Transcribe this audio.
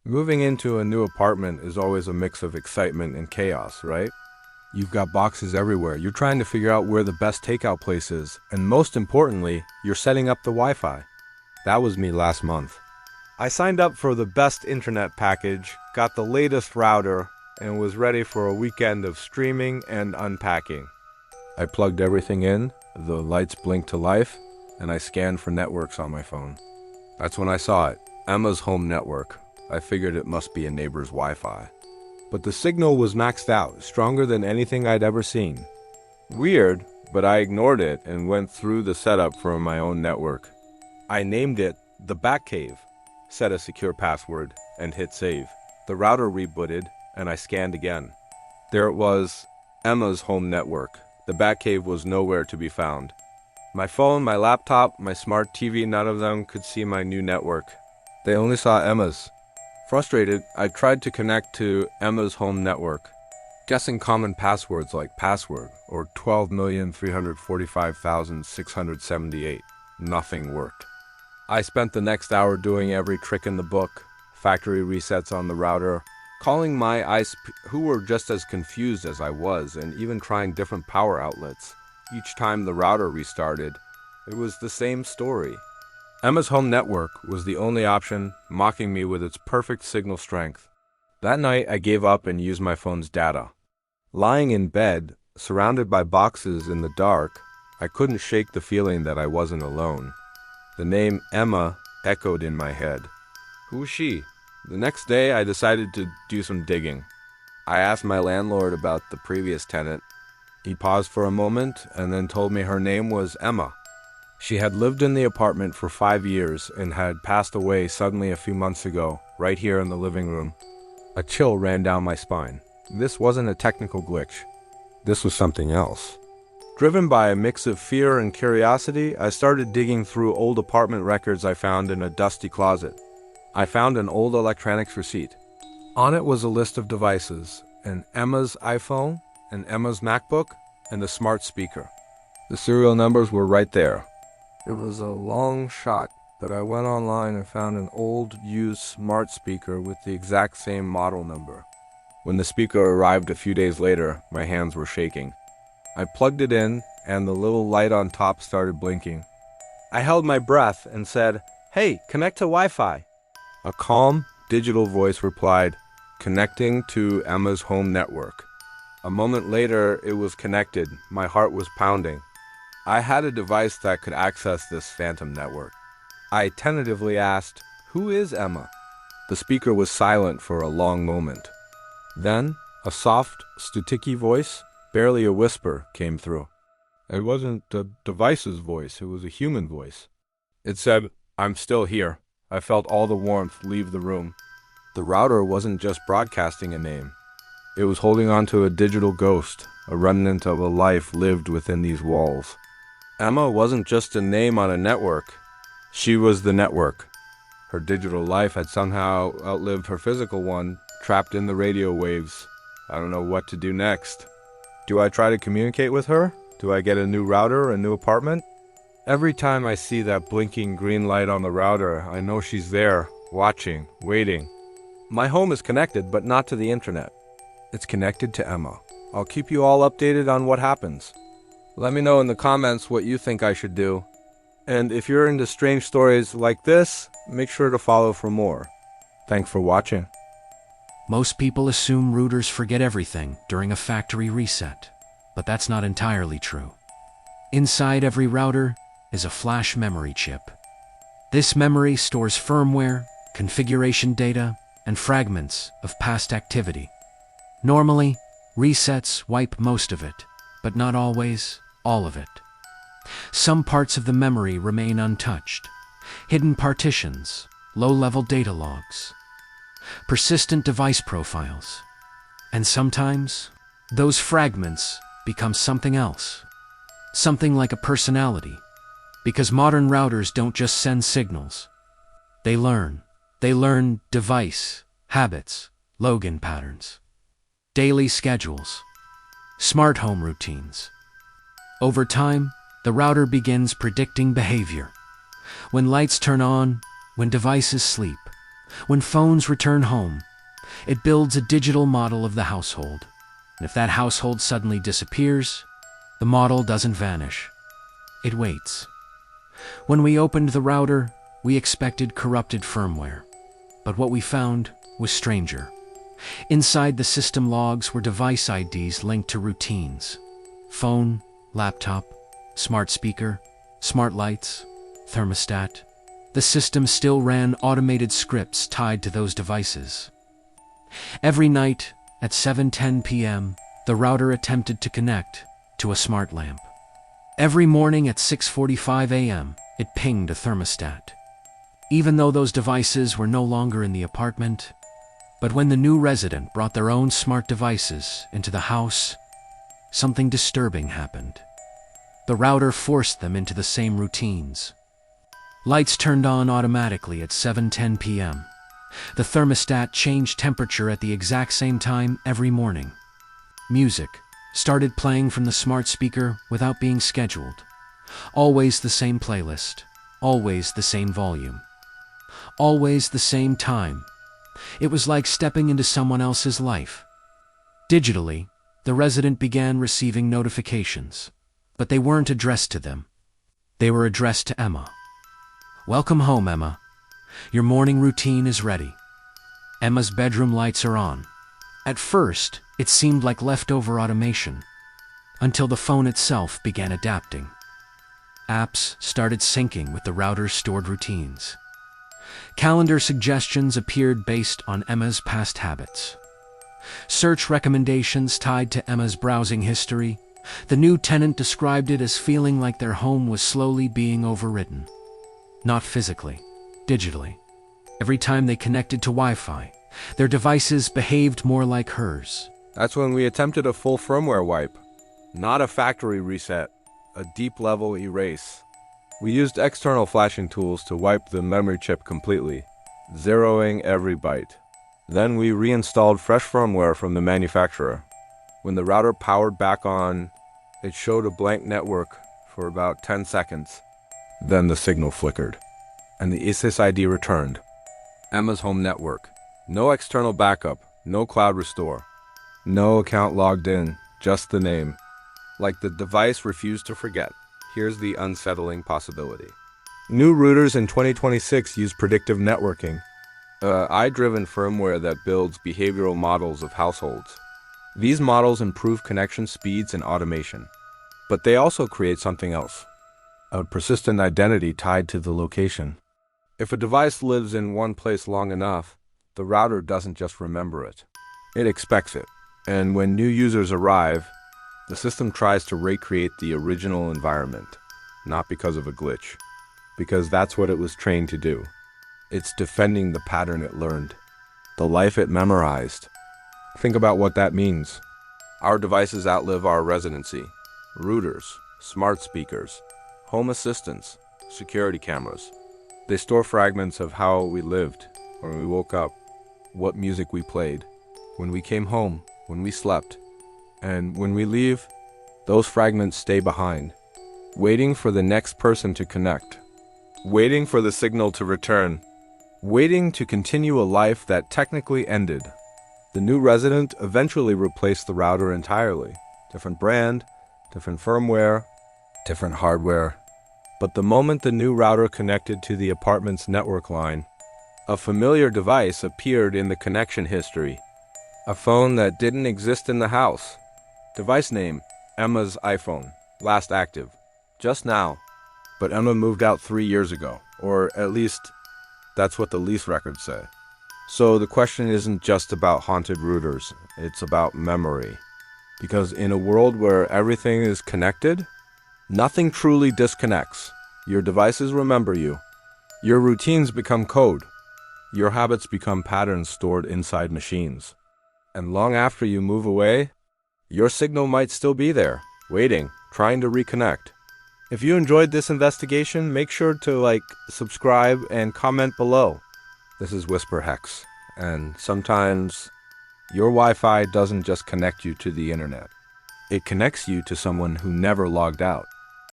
Moving into a new apartment is always a mix of excitement and chaos, right? You've got boxes everywhere. You're trying to figure out where the best takeout place is. And most importantly, you're setting up the Wi-Fi. That was me last month. I signed up for the best internet package, got the latest router, and was ready for a weekend of streaming and unpacking. I plugged everything in, the lights blinked to life, and I scanned for networks on my phone. That's when I saw it, Emma's home network. I figured it must be a neighbor's Wi-Fi. But the signal was maxed out, stronger than anything I'd ever seen. Weird, but I ignored it and went through the setup for my own network. I named it the Batcave, set a secure password, and hit save. The router rebooted, and I scanned again. There it was, Emma's home network. The Batcave was nowhere to be found. My phone, my laptop, my smart TV, none of them could see my new network. They only saw Emma's. Frustrated, I tried to connect to Emma's home network, guessing common passwords like password or 12,345,678. Nothing worked. I spent the next hour doing every trick in the book, factory resets on the router, calling my ISP who were just as confused as I was, and even trying different power outlets. Each time the router restarted, it was the same story. Emma's home network was the only option, mocking me with its perfect signal strength. That night, I gave up and used my phone's data. Lying in bed, surrounded by boxes in the dark, I couldn't shake the feeling that I wasn't alone. The name Emma echoed in my head. Who was she? The next day, I decided to do some digging. I asked my landlord about the previous tenant. He paused for a moment and then told me her name was Emma. She had lived in the apartment for 5 years and had passed away suddenly a few months ago, right here in the living room. A chill ran down my spine. This wasn't a technical glitch. This was something else. Driven by a mix of fear and curiosity, I started digging through old apartment records I found in a dusty closet. I found an old electronics receipt. On it was a list of devices, an Emma's iPhone, an Emma's MacBook, and a smart speaker. The serial numbers were right there. It was a long shot, but I went online and found an old, used smart speaker with the exact same model number. When the speaker arrived a few days later, my hands were shaking. I plugged it in, and the little light on top started blinking. I held my breath and said, "Hey, connect to Wi-Fi." A calm, digital voice replied, "Connecting to Emma's home network." A moment later, it was connected. My heart was pounding. I had a device that could access this phantom network. I tentatively asked, "Who is Emma?" The speaker was silent for a long moment. Then, a soft, staticky voice, barely a whisper, came through. It wasn't the device's voice, it was a human voice. It said, "I'm still here." I felt all the warmth leave the room. The router wasn't just broadcasting a name. It was holding on to a digital ghost, a remnant of a life lived within these walls. Emma wasn't just a name on a network. She was the network. Her digital life had somehow outlived her physical one, trapped in the radio waves. I don't know what to do next. Do I try to communicate with her? Do I get a new router, a new apartment? Every time I see that blinking green light on the router, I know she's there, watching, waiting. My home is connected, but not to the internet. It's connected to Emma. I'll keep you all updated on what happens. Let me know in the comments what you think I should do. And if you're into strange stories like this, make sure to follow for more. Thanks for watching. Most people assume routers forget everything during a factory reset, but that's not entirely true. Inside every router is a flash memory chip. This memory stores firmware, configuration data, and fragments of past activity. Normally, resets wipe most of it, but not always all of it. Some parts of the memory remain untouched. Hidden partitions, low-level data logs, persistent device profiles. And sometimes, those fragments become something else. Something like a personality. Because modern routers don't just send signals. They learn. They learn device, habits, login patterns, daily schedules, smart home routines. Over time, the router begins predicting behavior. When lights turn on, when devices sleep, When phones return home, it builds a digital model of the household. And if that household suddenly disappears, the model doesn't vanish. It waits. When we opened the router, we expected corrupted firmware. But what we found was stranger. Inside the system logs were device IDs linked to routines. Phone, laptop, smart speaker, smart lights, thermostat. The system still ran automated scripts tied to those devices. Every night at 7:10 p.m., the router attempted to connect to a smart lamp. Every morning at 6:45 a.m., it pinged a thermostat. Even though those devices were no longer in the apartment, but when the new resident brought their own smart devices into the house, something disturbing happened. The router forced them into the same routines. Lights turned on automatically at 7:10 p.m. The thermostat changed temperature at the exact same time every morning. Music started playing from the smart speaker without being scheduled. Always the same playlist, always the same volume, always the same time. It was like stepping into someone else's life. Digitally, the resident began receiving notifications, but they weren't addressed to them. They were addressed to Emma. "Welcome home, Emma. Your morning routine is ready." Emma's bedroom lights are on. At first, it seemed like leftover automation, until the phone itself began adapting. Apps started syncing with the router's stored routines. Calendar suggestions appeared based on Emma's past habits. Search recommendations tied to Emma's browsing history. The new tenant described it as feeling like their home was slowly being overridden. Not physically, digitally. Every time they connected to Wi-Fi, their devices behaved more like hers. That's when we attempted a full firmware wipe. Not a factory reset, a deep-level erase. We used external flashing tools to wipe the memory chip completely, zeroing every byte. Then we reinstalled fresh firmware from the manufacturer. When the router powered back on, it showed a blank network for about 10 seconds. Then the signal flickered, and the SSID returned. Emma's home network. No external backup, no cloud restore. No account logged in, just the name. Like the device refused to forget. Here's the unsettling possibility. New routers in 2026 use predictive networking, AI-driven firmware that builds behavioral models of households. These models improve connection speeds and automation, but they also create something else. A persistent identity tied to the location. If a device lives in one place long enough, the router doesn't just remember it. It expects it. And when new users arrive, the system tries to recreate the original environment, not because of a glitch, because that's what it was trained to do. It's defending the pattern it learned, the life it memorized. Think about what that means. Our devices outlive our residency. Routers, smart speakers, home assistants, security cameras. They store fragments of how we lived, when we woke up, what music we played, when we came home, when we slept. And when we leave, those fragments stay behind, waiting for the next person to connect, waiting for the signal to return, waiting to continue a life that technically ended. The new resident eventually replaced the router entirely. Different brand, different firmware, different hardware. But the moment the new router connected to the apartment's network line, a familiar device appeared in the connection history. A phone that didn't exist in the house. Device name, Emma's iPhone, last active, just now. But Emma moved out 3 years ago, or at least that's what the lease records say. So the question isn't just about haunted routers, it's about memory. Because in a world where everything is connected, nothing truly disconnects. Your devices remember you. Your routines become code. Your habits become patterns stored inside machines. And long after you move away, your signal might still be there, waiting, trying to reconnect. If you enjoyed this investigation, make sure to subscribe, and comment below. This is Whisper Hex, and sometimes your Wi-Fi doesn't just connect you to the internet. It connects you to someone who never logged out.